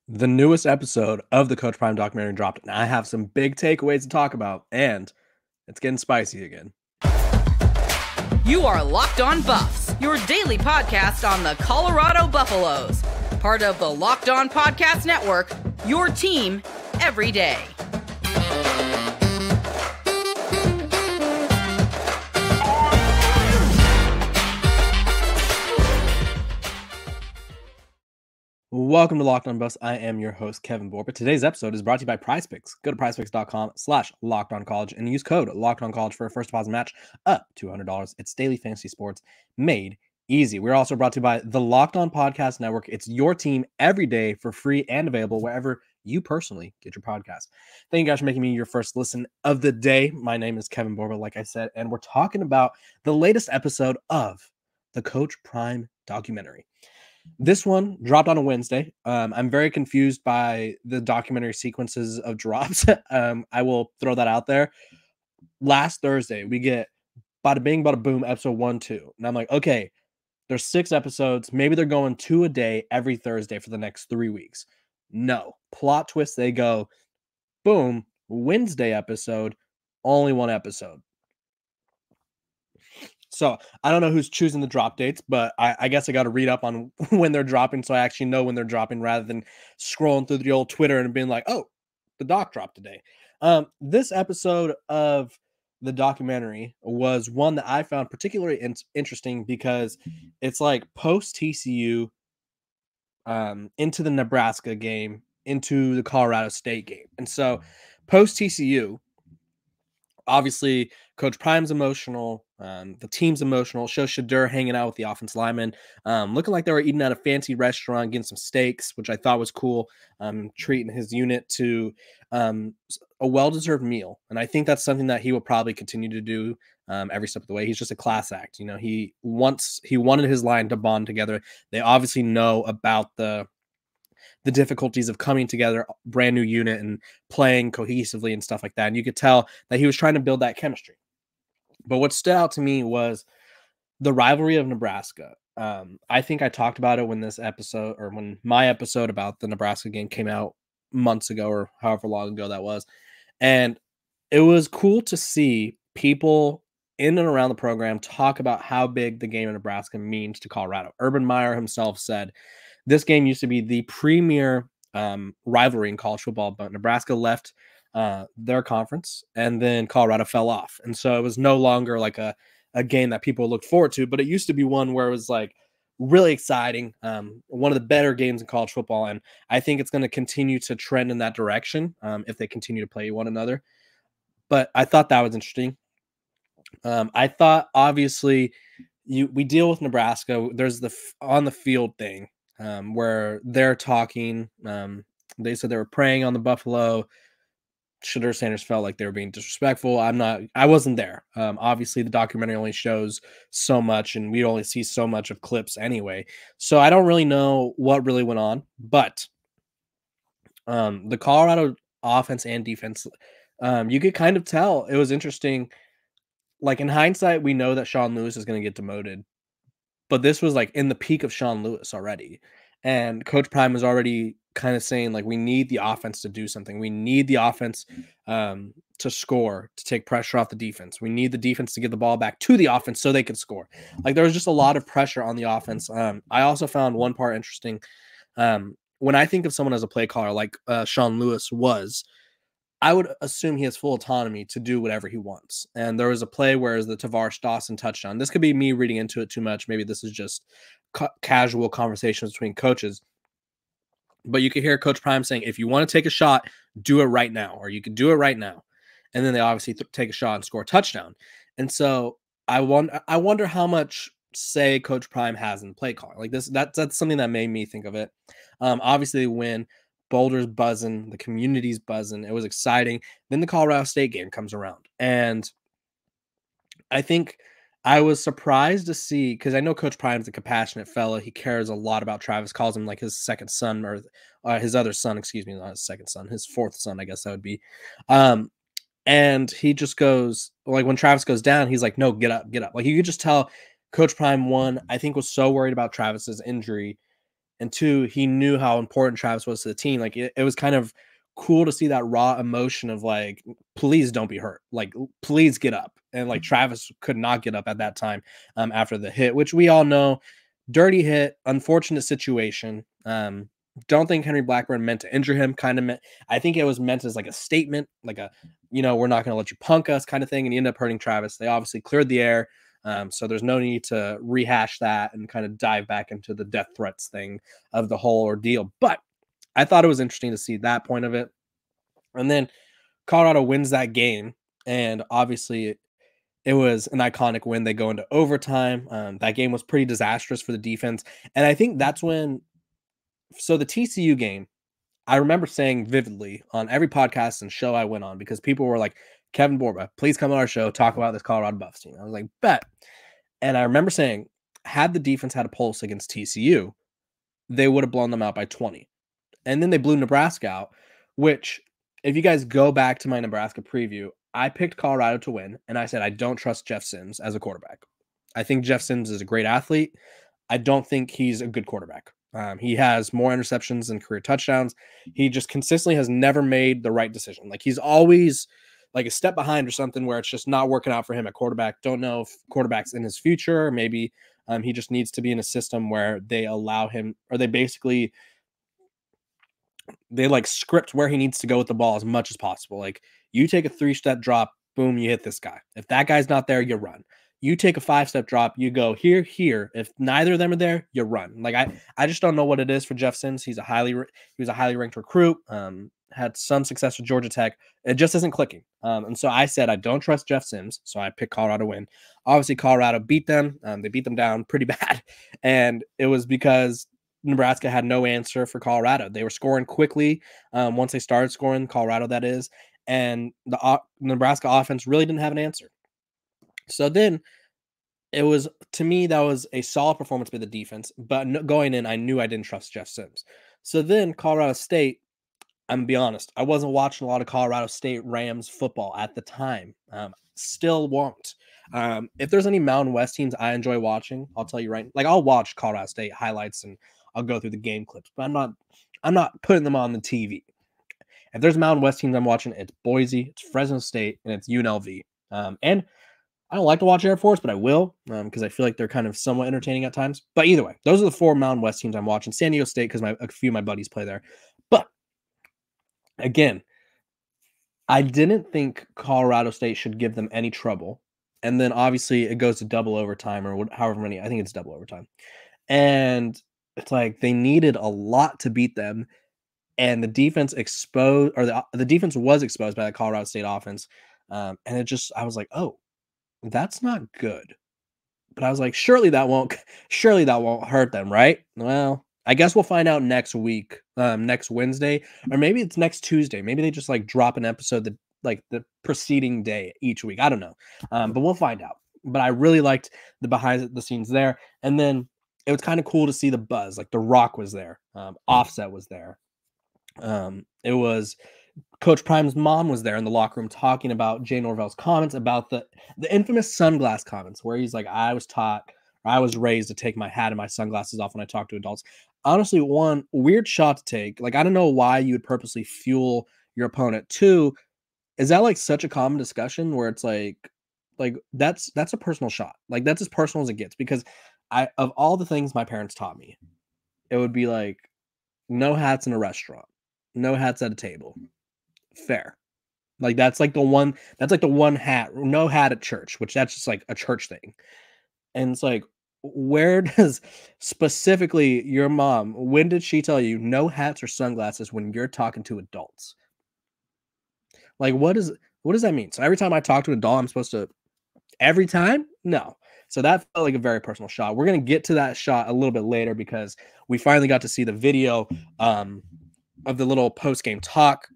The newest episode of the Coach Prime documentary dropped, and I have some big takeaways to talk about, and it's getting spicy again. You are Locked On Buffs, your daily podcast on the Colorado Buffaloes. Part of the Locked On Podcast Network, your team every day. Welcome to Locked On Buffs. I am your host, Kevin Borba. Today's episode is brought to you by PrizePicks. Go to prizepicks.com/LockedOnCollege and use code LockedOnCollege for a first deposit match up to $200. It's daily fantasy sports made easy. We're also brought to you by the Locked On Podcast Network. It's your team every day for free and available wherever you personally get your podcast. Thank you guys for making me your first listen of the day. My name is Kevin Borba, like I said, and we're talking about the latest episode of the Coach Prime documentary. This one dropped on a Wednesday. I'm very confused by the documentary sequences of drops. I will throw that out there. Last Thursday, we get Bada Bing, Bada Boom, episode 1, 2. And I'm like, okay, there's 6 episodes. Maybe they're going 2 a day every Thursday for the next 3 weeks. No. Plot twist, they go, boom, Wednesday episode, only 1 episode. So I don't know who's choosing the drop dates, but I guess I got to read up on when they're dropping so I actually know when they're dropping rather than scrolling through the old Twitter and being like, oh, the doc dropped today. This episode of the documentary was one that I found particularly interesting because it's like post TCU into the Nebraska game, into the Colorado State game. And so post TCU, obviously, Coach Prime's emotional. The team's emotional. Shows Shadur hanging out with the offensive linemen, looking like they were eating at a fancy restaurant, getting some steaks, which I thought was cool. Treating his unit to a well-deserved meal, and I think that's something that he will probably continue to do every step of the way. He's just a class act. You know, he wanted his line to bond together. They obviously know about the difficulties of coming together, brand new unit and playing cohesively and stuff like that. And you could tell that he was trying to build that chemistry. But what stood out to me was the rivalry of Nebraska. I think I talked about it when this episode or when my episode about the Nebraska game came out months ago or however long ago that was. And it was cool to see people in and around the program talk about how big the game in Nebraska means to Colorado. Urban Meyer himself said, this game used to be the premier rivalry in college football, but Nebraska left their conference and then Colorado fell off. And so it was no longer like a game that people looked forward to, but it used to be one where it was like really exciting. One of the better games in college football. And I think it's going to continue to trend in that direction if they continue to play one another. But I thought that was interesting. I thought obviously we deal with Nebraska. There's the on the field thing where they're talking. They said they were preying on the Buffalo. Shadur Sanders felt like they were being disrespectful. I wasn't there. Obviously, the documentary only shows so much, and we only see so much of clips anyway. So I don't really know what really went on. But the Colorado offense and defense, you could kind of tell. It was interesting. Like in hindsight, we know that Sean Lewis is going to get demoted. But this was like in the peak of Sean Lewis already. And Coach Prime was already kind of saying, like, we need the offense to do something. We need the offense to score, to take pressure off the defense. We need the defense to get the ball back to the offense so they could score. Like, there was just a lot of pressure on the offense. I also found one part interesting. When I think of someone as a play caller, like Sean Lewis was, I would assume he has full autonomy to do whatever he wants. And there was a play where the Tavares Dawson touchdown. This could be me reading into it too much. Maybe this is just casual conversations between coaches. But you could hear Coach Prime saying, if you want to take a shot, do it right now, or you can do it right now. And then they obviously take a shot and score a touchdown. And so I wonder how much say Coach Prime has in play calling. Like this, that's something that made me think of it. Obviously they win. Boulder's buzzing, the community's buzzing. It was exciting. Then the Colorado State game comes around. And I think I was surprised to see, because I know Coach Prime's a compassionate fella. He cares a lot about Travis, calls him like his second son, or his other son, excuse me, not his second son, his fourth son, I guess that would be. And he just goes, like when Travis goes down, he's like, no, get up. Like you could just tell Coach Prime, one, I think was so worried about Travis's injury and two, he knew how important Travis was to the team. Like it was kind of cool to see that raw emotion of like, please don't be hurt. Like, please get up. And like Travis could not get up at that time after the hit, which we all know, dirty hit, unfortunate situation. Don't think Henry Blackburn meant to injure him. Kind of meant, I think it was meant as like a statement, like a, we're not going to let you punk us kind of thing. And he ended up hurting Travis. They obviously cleared the air. So there's no need to rehash that and kind of dive back into the death threats thing of the whole ordeal. But I thought it was interesting to see that point of it. And then Colorado wins that game. And obviously it was an iconic win. They go into overtime. That game was pretty disastrous for the defense. And I think that's when, so the TCU game, I remember saying vividly on every podcast and show I went on, because people were like, Kevin Borba, please come on our show, talk about this Colorado Buffs team. I was like, bet. And I remember saying, had the defense had a pulse against TCU, they would have blown them out by 20. And then they blew Nebraska out, which, if you guys go back to my Nebraska preview, I picked Colorado to win, and I said I don't trust Jeff Sims as a quarterback. I think Jeff Sims is a great athlete. I don't think he's a good quarterback. He has more interceptions than career touchdowns. He just consistently has never made the right decision. Like, he's always like a step behind or something, where it's just not working out for him at quarterback. Don't know if quarterback's in his future. Maybe he just needs to be in a system where they allow him, or they like script where he needs to go with the ball as much as possible. Like, you take a 3-step drop, boom, you hit this guy. If that guy's not there, you run. You take a 5-step drop, you go here. If neither of them are there, you run. Like, I just don't know what it is for Jeff Sims. He was a highly ranked recruit. Had some success with Georgia Tech. It just isn't clicking. And so I said I don't trust Jeff Sims, so I picked Colorado to win. Obviously, Colorado beat them. They beat them down pretty bad, and it was because Nebraska had no answer for Colorado. They were scoring quickly once they started scoring, Colorado that is, and the Nebraska offense really didn't have an answer. So then it was, to me, that was a solid performance by the defense, but going in, I knew I didn't trust Jeff Sims. So then Colorado State, I'm going to be honest, I wasn't watching a lot of Colorado State Rams football at the time. Still won't. If there's any Mountain West teams I enjoy watching, I'll tell you right. Like, I'll watch Colorado State highlights and I'll go through the game clips, but I'm not putting them on the TV. If there's Mountain West teams I'm watching, it's Boise, it's Fresno State, and it's UNLV. And I don't like to watch Air Force, but I will, because I feel like they're kind of somewhat entertaining at times. But either way, those are the 4 Mountain West teams I'm watching. San Diego State, because a few of my buddies play there. But again, I didn't think Colorado State should give them any trouble. And then obviously it goes to double overtime, or however many. I think it's double overtime. And it's like they needed a lot to beat them. And the defense the defense was exposed by the Colorado State offense. And I was like, oh, that's not good. But I was like, surely that won't hurt them, right? Well, I guess we'll find out next week, next Wednesday, or maybe it's next Tuesday. Maybe they just like drop an episode the preceding day each week. I don't know. But we'll find out. But I really liked the behind the scenes there. And then it was kind of cool to see the buzz. Like, The Rock was there. Offset was there. It was Coach Prime's mom was there in the locker room talking about Jay Norvell's comments about the infamous sunglass comments, where he's like, I was raised to take my hat and my sunglasses off when I talk to adults. Honestly, one, weird shot to take. Like, I don't know why you would purposely fuel your opponent. Two, is that like such a common discussion where it's like that's a personal shot. Like, that's as personal as it gets, because of all the things my parents taught me, it would be like, no hats in a restaurant, no hats at a table. Fair. Like, that's like the one hat, no hat at church, which that's just like a church thing. And it's like, where does specifically your mom, when did she tell you no hats or sunglasses when you're talking to adults? Like, what does that mean? So every time I talk to an adult, I'm supposed to, every time? No. So that felt like a very personal shot. We're going to get to that shot a little bit later, because we finally got to see the video of the little post-game talk.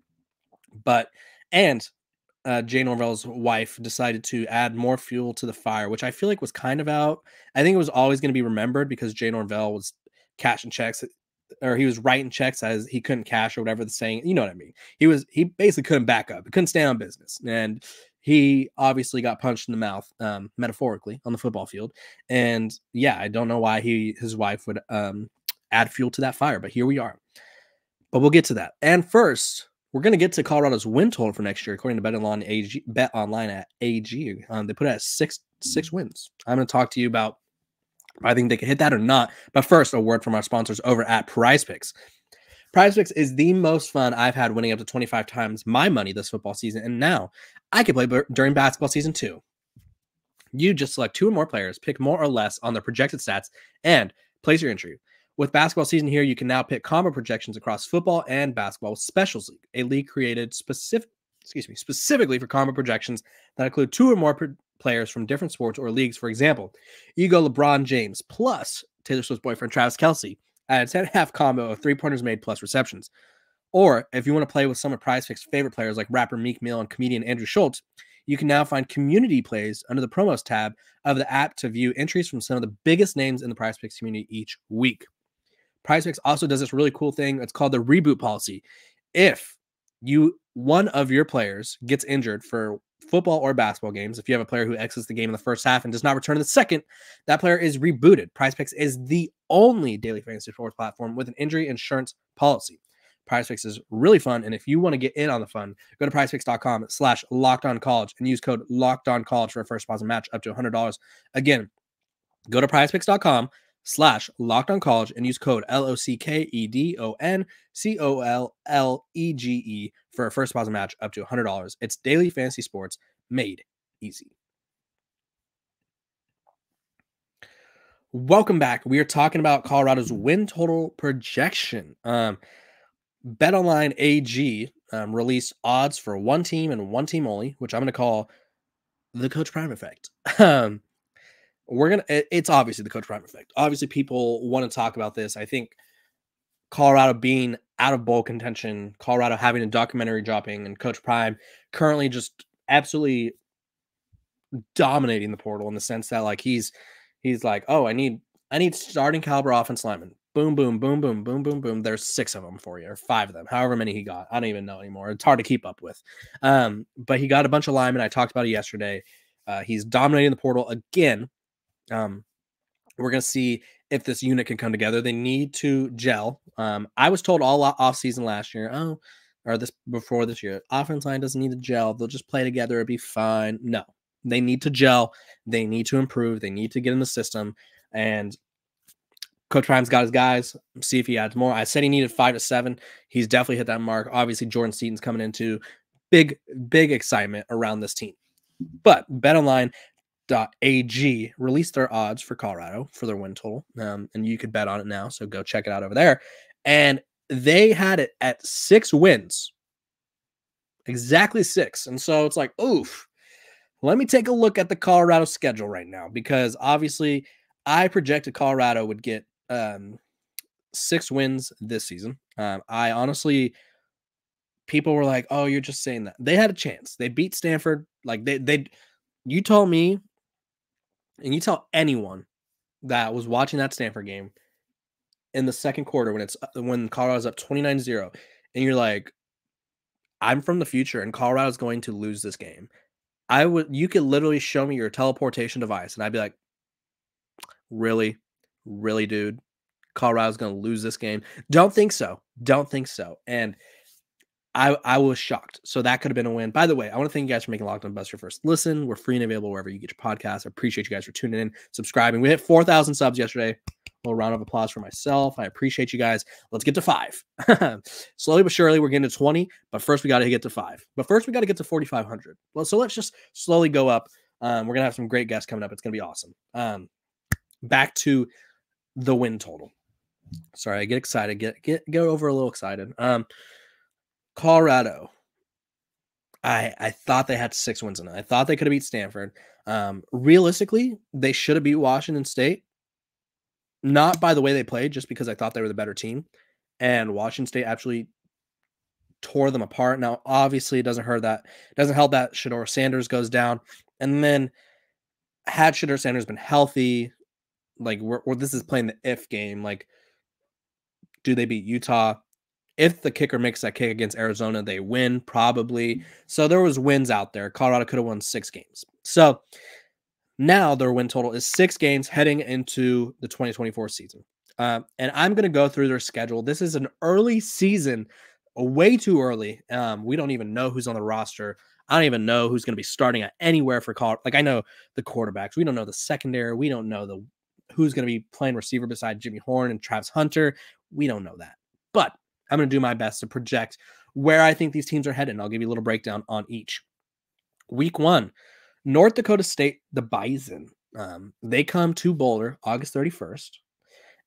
Jay Norvell's wife decided to add more fuel to the fire, which I feel like was kind of out. I think it was always going to be remembered, because Jay Norvell was cashing checks, or he was writing checks as he couldn't cash, or whatever the saying, you know what I mean? He basically couldn't back up. He couldn't stay on business. And he obviously got punched in the mouth, metaphorically, on the football field. And yeah, I don't know why his wife would add fuel to that fire. But here we are. But we'll get to that. And first, we're going to get to Colorado's win total for next year, according to BetOnline at AG. They put it at six wins. I'm going to talk to you about I think they can hit that or not. But first, a word from our sponsors over at PrizePicks. PrizePicks is the most fun I've had, winning up to 25 times my money this football season. And now I can play during basketball season too. You just select 2 or more players, pick more or less on their projected stats, and place your entry. With basketball season here, you can now pick combo projections across football and basketball with Specials League, a league created specifically for combo projections that include 2 or more players from different sports or leagues. For example, you go LeBron James plus Taylor Swift's boyfriend Travis Kelce at a 10.5 combo of 3-pointers made plus receptions. Or if you want to play with some of PrizePicks' favorite players like rapper Meek Mill and comedian Andrew Schultz, you can now find community plays under the promos tab of the app to view entries from some of the biggest names in the PrizePicks community each week. PrizePicks also does this really cool thing. It's called the reboot policy. If one of your players gets injured for football or basketball games, if you have a player who exits the game in the first half and does not return in the second, that player is rebooted. PrizePicks is the only daily fantasy sports platform with an injury insurance policy. PrizePicks is really fun, and if you want to get in on the fun, go to prizepicks.com/lockedoncollege and use code LOCKEDONCollege for a first deposit match up to $100. Again, go to prizepicks.com/lockedoncollege and use code LOCKEDONCOLLEGE for a first deposit match up to $100. It's daily fantasy sports made easy. Welcome back. We are talking about Colorado's win total projection. BetOnline AG released odds for one team and one team only, which I'm going to call the Coach Prime effect. It's obviously the Coach Prime effect. Obviously, people want to talk about this. I think Colorado being out of bowl contention, Colorado having a documentary dropping, and Coach Prime currently just absolutely dominating the portal in the sense that like he's like, oh, I need starting caliber offense linemen. Boom, boom, boom, boom, boom, boom, boom. There's 6 of them for you, or 5 of them, however many he got. I don't even know anymore. It's hard to keep up with. But he got a bunch of linemen. I talked about it yesterday. He's dominating the portal again. We're going to see if this unit can come together. They need to gel. I was told all off season last year, before this year, offense line doesn't need to gel. They'll just play together. It'll be fine. No, they need to gel. They need to improve. They need to get in the system. And Coach Prime's got his guys. See if he adds more. I said he needed 5 to 7. He's definitely hit that mark. Obviously, Jordan Seaton's coming into big excitement around this team. But BetOnline.ag released their odds for Colorado for their win total, and you could bet on it now. So go check it out over there. And they had it at 6 wins, exactly 6. And so it's like, oof. Let me take a look at the Colorado schedule right now, because obviously I projected Colorado would get 6 wins this season. I honestly, people were like, "Oh, you're just saying that." They had a chance. They beat Stanford. Like you told me, and you tell anyone that was watching that Stanford game in the second quarter when Colorado's up 29-0, and you're like, "I'm from the future, and Colorado's going to lose this game." You could literally show me your teleportation device, and I'd be like, "Really, dude? Colorado's going to lose this game?" Don't think so. And I was shocked. So that could have been a win. By the way, I want to thank you guys for making Locked On Buffs your first listen. We're free and available wherever you get your podcasts. I appreciate you guys for tuning in, subscribing. We hit 4,000 subs yesterday. A little round of applause for myself. I appreciate you guys. Let's get to 5. Slowly but surely, we're getting to 20. But first, we got to get to 5. But first, we got to get to 4,500. Well, so let's just slowly go up. We're going to have some great guests coming up. It's going to be awesome. Back to the win total. Sorry, I get excited. Get over a little excited. Colorado. I thought they had 6 wins in it. I thought they could have beat Stanford. Realistically, they should have beat Washington State. Not by the way they played, just because I thought they were the better team. And Washington State actually tore them apart. Now, obviously, it doesn't help that Shedeur Sanders goes down. And then had Shedeur Sanders been healthy, like this is playing the if game. Like, do they beat Utah? If the kicker makes that kick against Arizona, they win probably. So there was wins out there. Colorado could have won 6 games. So now their win total is 6 games heading into the 2024 season. And I'm going to go through their schedule. This is an early season, way too early. We don't even know who's on the roster. I don't even know who's going to be starting at anywhere for Colorado. Like, I know the quarterbacks. We don't know the secondary. We don't know who's going to be playing receiver beside Jimmy Horn and Travis Hunter. We don't know that. But I'm going to do my best to project where I think these teams are headed. And I'll give you a little breakdown on each. Week 1, North Dakota State, the Bison. They come to Boulder August 31st.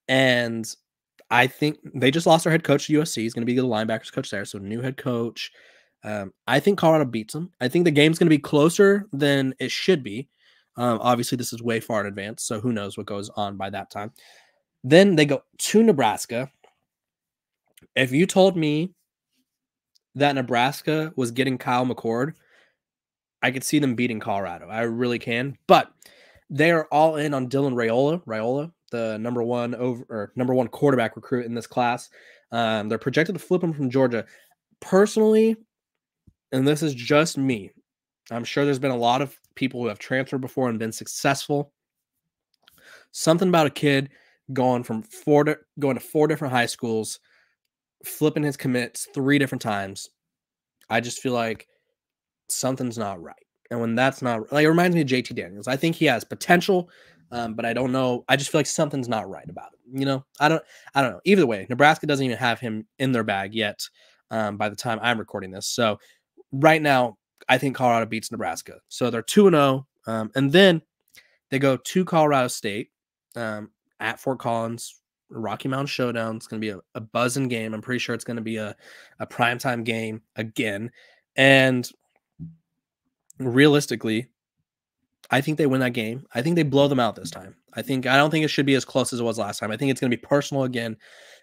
And I think they just lost their head coach to USC. He's going to be the linebackers coach there. So new head coach. I think Colorado beats them. I think the game's going to be closer than it should be. Obviously, this is way far in advance. So who knows what goes on by that time. Then they go to Nebraska. If you told me that Nebraska was getting Kyle McCord, I could see them beating Colorado. I really can. But they are all in on Dylan Raiola, the number one quarterback recruit in this class. They're projected to flip him from Georgia. Personally, and this is just me, I'm sure there's been a lot of people who have transferred before and been successful. Something about a kid going to 4 different high schools, flipping his commits 3 different times. I just feel like something's not right. And when that's not, like, it reminds me of JT Daniels. I think he has potential, but I don't know. I just feel like something's not right about him. You know, I don't know. Either way, Nebraska doesn't even have him in their bag yet by the time I'm recording this. So right now, I think Colorado beats Nebraska. So they're 2-0. And then they go to Colorado State at Fort Collins, Rocky Mountain Showdown. It's going to be a buzzing game. I'm pretty sure it's going to be a primetime game again. And realistically, I think they win that game. I think they blow them out this time. I don't think it should be as close as it was last time. I think it's going to be personal again.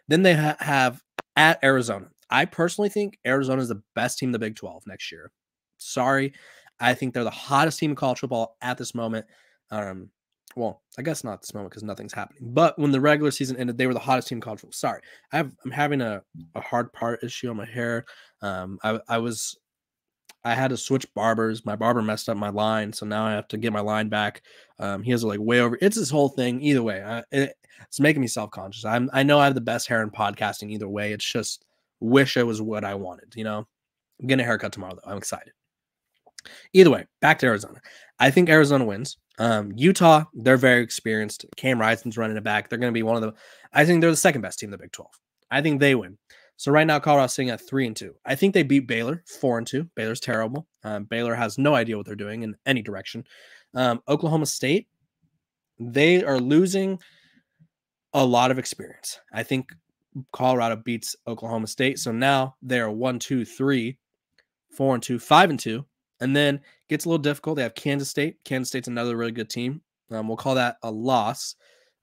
Then they have at Arizona. I personally think Arizona is the best team in the Big 12 next year. Sorry. I think they're the hottest team in college football at this moment. Well, I guess not this moment because nothing's happening. But when the regular season ended, they were the hottest team in college football. Sorry. I'm having a hard part issue on my hair. I had to switch barbers. My barber messed up my line, so now I have to get my line back. He has like way over. It's this whole thing. Either way, it's making me self-conscious. I know I have the best hair in podcasting. Either way, it's just wish it was what I wanted. You know, I'm getting a haircut tomorrow though. I'm excited. Either way, back to Arizona. I think Arizona wins. Utah, they're very experienced. Cam Rising's running it back. They're going to be one of the. I think they're the second best team in the Big 12. I think they win. So right now, Colorado's sitting at 3-2. I think they beat Baylor 4-2. Baylor's terrible. Baylor has no idea what they're doing in any direction. Oklahoma State, they are losing a lot of experience. I think Colorado beats Oklahoma State. So now they're 1-2-3, 4-2, 5-2. And then gets a little difficult. They have Kansas State. Kansas State's another really good team. We'll call that a loss.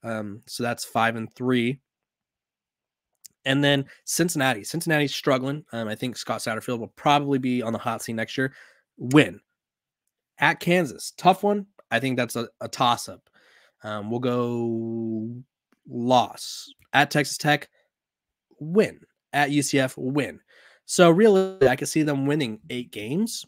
So that's 5-3. And then Cincinnati. Cincinnati's struggling. I think Scott Satterfield will probably be on the hot seat next year. Win. At Kansas. Tough one. I think that's a toss-up. We'll go loss. At Texas Tech. Win. At UCF. Win. So really, I could see them winning 8 games.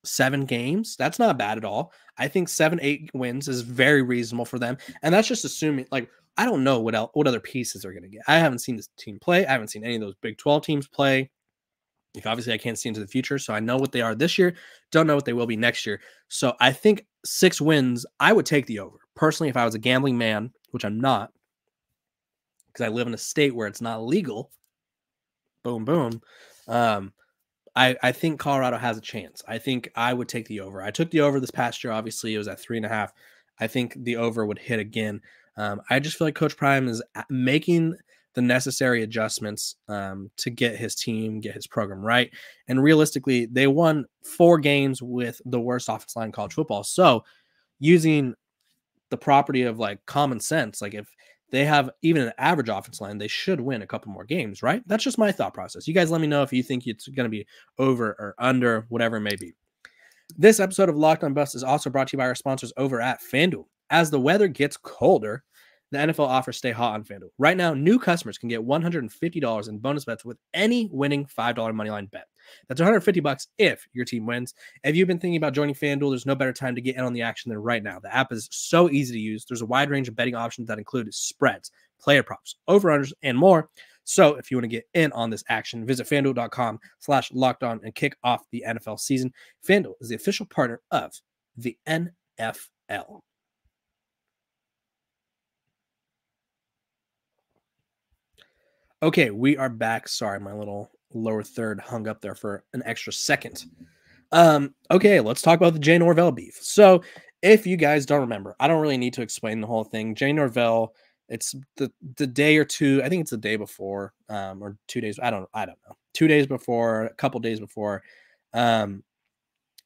7 games. That's not bad at all. I think 7-8 wins is very reasonable for them. And that's just assuming, like, I don't know what other pieces they're going to get. I haven't seen this team play. I haven't seen any of those Big 12 teams play. Obviously, I can't see into the future, so I know what they are this year. Don't know what they will be next year. So I think 6 wins, I would take the over. Personally, if I was a gambling man, which I'm not, because I live in a state where it's not legal, boom, boom, I think Colorado has a chance. I think I would take the over. I took the over this past year. Obviously, it was at 3.5. I think the over would hit again. I just feel like Coach Prime is making the necessary adjustments to get his team, get his program right. And realistically, they won 4 games with the worst offensive line in college football. So using the property of like common sense, like if they have even an average offensive line, they should win a couple more games, right? That's just my thought process. You guys let me know if you think it's going to be over or under, whatever it may be. This episode of Locked On Buffs is also brought to you by our sponsors over at FanDuel. As the weather gets colder, the NFL offers stay hot on FanDuel. Right now, new customers can get $150 in bonus bets with any winning $5 moneyline bet. That's $150 if your team wins. If you've been thinking about joining FanDuel, there's no better time to get in on the action than right now. The app is so easy to use. There's a wide range of betting options that include spreads, player props, over-unders, and more. So if you want to get in on this action, visit FanDuel.com/lockedon and kick off the NFL season. FanDuel is the official partner of the NFL. Okay, we are back. Sorry, my little lower third hung up there for an extra second. Okay, let's talk about the Jay Norvell beef. So if you guys don't remember, I don't really need to explain the whole thing. Jay Norvell, it's the day or two, I think it's the day before, or 2 days. I don't know. 2 days before, a couple days before.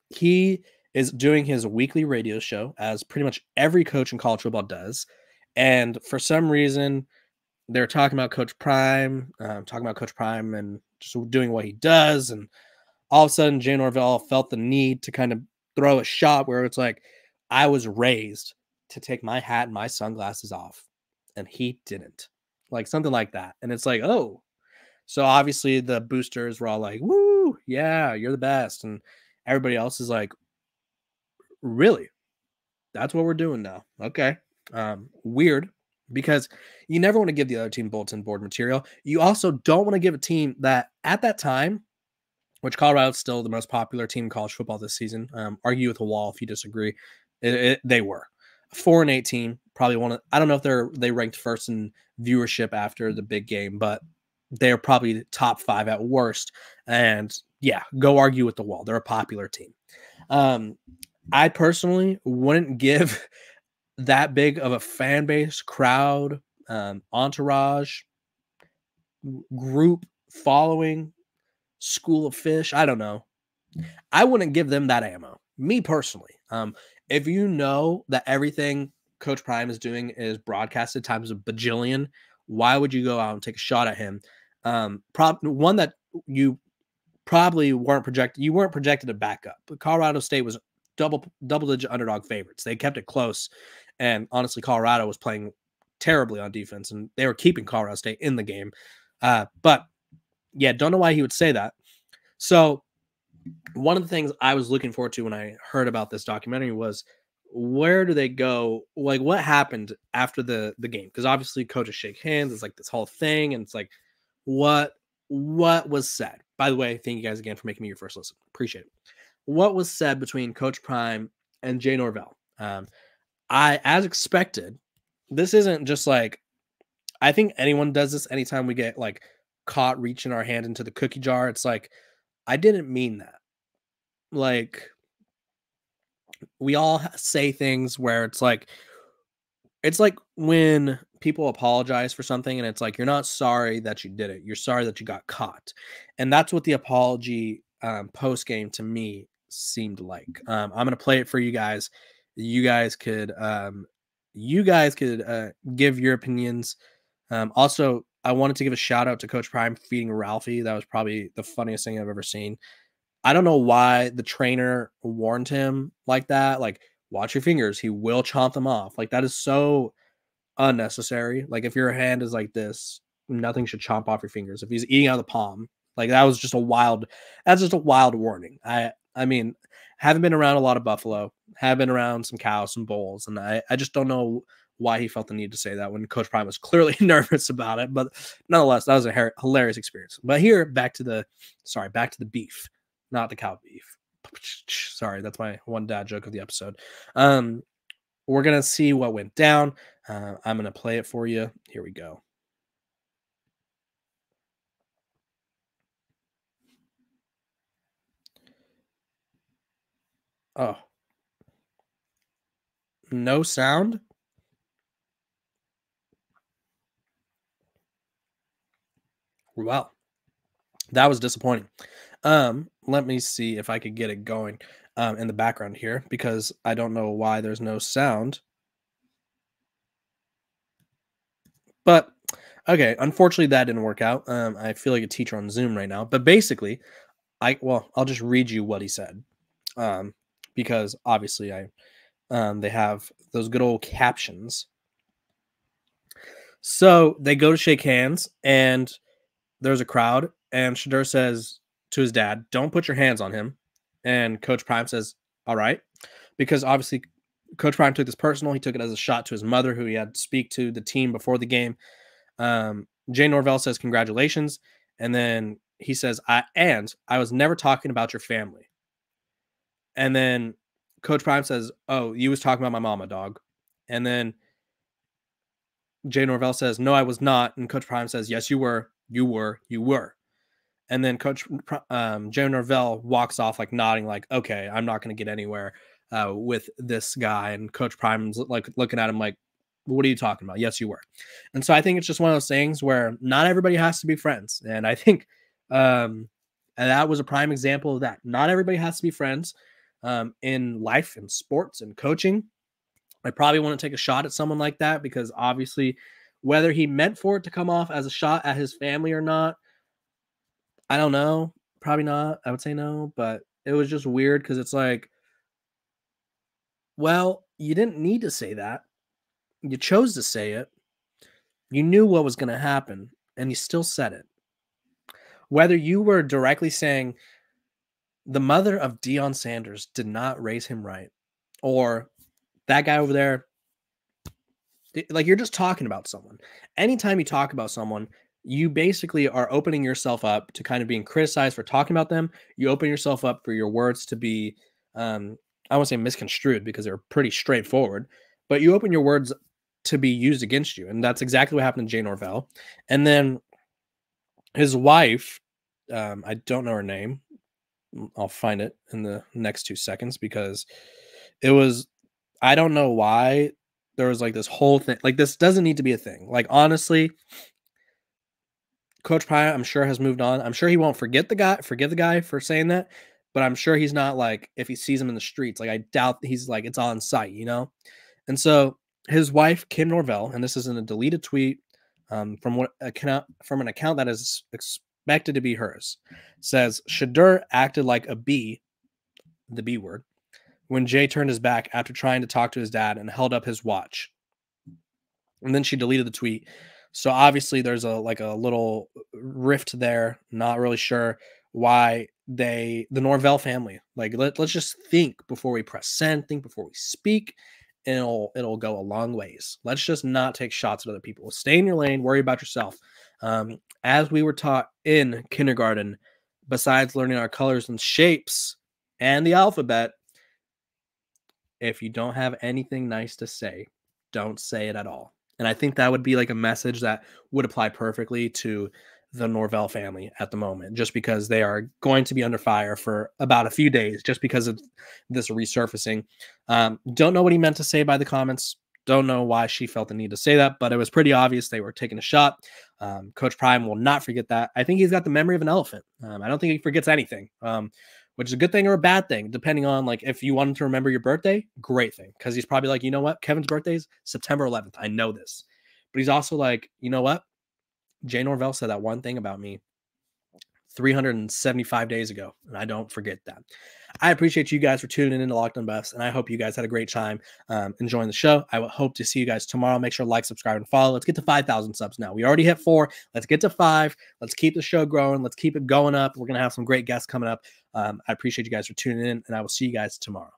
He is doing his weekly radio show, as pretty much every coach in college football does. And for some reason, they're talking about Coach Prime, and just doing what he does. And all of a sudden, Jay Norvell felt the need to kind of throw a shot where it's like, I was raised to take my hat and my sunglasses off, and he didn't. Like something like that. And it's like, oh. So obviously the boosters were all like, woo, yeah, you're the best. And everybody else is like, really? That's what we're doing now. Okay. Weird, because you never want to give the other team bulletin board material. You also don't want to give a team that at that time, which Colorado's still the most popular team in college football this season. Argue with a wall if you disagree. They were a 4-8 team, probably one of, I don't know if they ranked first in viewership after the big game, but they're probably top 5 at worst. And yeah, go argue with the wall. They're a popular team. I personally wouldn't give that big of a fan base, crowd, entourage, group, following, school of fish. I don't know. I wouldn't give them that ammo. Me personally. If you know that everything Coach Prime is doing is broadcasted times a bajillion, why would you go out and take a shot at him? One that you probably weren't projected. You weren't projected to back up. But Colorado State was double-digit underdog favorites. They kept it close, and honestly, Colorado was playing terribly on defense, and they were keeping Colorado State in the game. But yeah, don't know why he would say that. So one of the things I was looking forward to when I heard about this documentary was, where do they go? Like, what happened after the game? Because obviously coaches shake hands. It's like this whole thing, and it's like, what was said? By the way, thank you guys again for making me your first listen. Appreciate it. What was said between Coach Prime and Jay Norvell? As expected, this isn't just like, I think anyone does this anytime we get like caught reaching our hand into the cookie jar. It's like, I didn't mean that. Like, we all say things where it's like when people apologize for something and it's like, you're not sorry that you did it. You're sorry that you got caught. And that's what the apology post game to me seemed like. I'm going to play it for you guys. You guys could give your opinions. Also, I wanted to give a shout out to Coach Prime feeding Ralphie. That was probably the funniest thing I've ever seen. I don't know why the trainer warned him like that. Like, watch your fingers. He will chomp them off. Like, that is so unnecessary. Like, if your hand is like this, nothing should chomp off your fingers. If he's eating out of the palm, like, that's just a wild warning. I mean, haven't been around a lot of buffalo, have been around some cows, some bulls, and I just don't know why he felt the need to say that when Coach Prime was clearly nervous about it. But nonetheless, that was a hilarious experience. But here, back to the beef, not the cow beef. Sorry, that's my one dad joke of the episode. We're gonna see what went down. I'm gonna play it for you. Here we go. Oh, no sound. Well, that was disappointing. Let me see if I could get it going in the background here, because I don't know why there's no sound. But okay, unfortunately that didn't work out. I feel like a teacher on Zoom right now. But basically, I'll just read you what he said. Because obviously they have those good old captions. So they go to shake hands, and there's a crowd, and Shedeur says to his dad, don't put your hands on him. And Coach Prime says, all right. Because obviously Coach Prime took this personal. He took it as a shot to his mother, who he had to speak to the team before the game. Jay Norvell says, congratulations. And then he says, I was never talking about your family. And then Coach Prime says, oh, you was talking about my mama, dog. And then Jay Norvell says, no, I was not. And Coach Prime says, yes, you were. You were. You were. And then Coach Jay Norvell walks off like nodding, like, okay, I'm not going to get anywhere with this guy. And Coach Prime's like looking at him like, what are you talking about? Yes, you were. And so I think it's just one of those things where not everybody has to be friends. And I think and that was a prime example of that. Not everybody has to be friends in life and sports and coaching. I probably want to take a shot at someone like that because obviously whether he meant for it to come off as a shot at his family or not, I don't know. Probably not. I would say no, but it was just weird because it's like, well, you didn't need to say that. You chose to say it. You knew what was going to happen, and you still said it. Whether you were directly saying the mother of Deion Sanders did not raise him right, or that guy over there, like you're just talking about someone. Anytime you talk about someone, you basically are opening yourself up to kind of being criticized for talking about them. You open yourself up for your words to be, I won't say misconstrued because they're pretty straightforward, but you open your words to be used against you. And that's exactly what happened to Jay Norvell. And then his wife, I don't know her name. I'll find it in the next 2 seconds because it was, I don't know why there was like this whole thing. Like this doesn't need to be a thing. Like honestly, Coach Prime, I'm sure has moved on. I'm sure he won't forgive the guy for saying that, but I'm sure he's not like, if he sees him in the streets, like I doubt he's like, it's on site, you know? And so his wife, Kim Norvell, and this is in a deleted tweet from an account that is expected to be hers, says Shadur acted like a B, the B word, when Jay turned his back after trying to talk to his dad and held up his watch. And then she deleted the tweet. So obviously there's a little rift there. Not really sure why the Norvell family, like let's just think before we press send, think before we speak. And it'll go a long ways. Let's just not take shots at other people. Stay in your lane, worry about yourself. As we were taught in kindergarten, besides learning our colors and shapes and the alphabet, if you don't have anything nice to say, don't say it at all. And I think that would be like a message that would apply perfectly to the Norvell family at the moment, just because they are going to be under fire for about a few days, just because of this resurfacing. Don't know what he meant to say by the comments. Don't know why she felt the need to say that, but it was pretty obvious they were taking a shot. Coach Prime will not forget that. I think he's got the memory of an elephant. I don't think he forgets anything, which is a good thing or a bad thing, depending on like if you want him to remember your birthday, great thing. Because he's probably like, you know what? Kevin's birthday is September 11th. I know this. But he's also like, you know what? Jay Norvell said that one thing about me 375 days ago, and I don't forget that. I appreciate you guys for tuning in to Locked On Buffs, and I hope you guys had a great time enjoying the show. I will hope to see you guys tomorrow. Make sure to like, subscribe, and follow. Let's get to 5,000 subs now. We already hit 4. Let's get to 5. Let's keep the show growing. Let's keep it going up. We're going to have some great guests coming up. I appreciate you guys for tuning in, and I will see you guys tomorrow.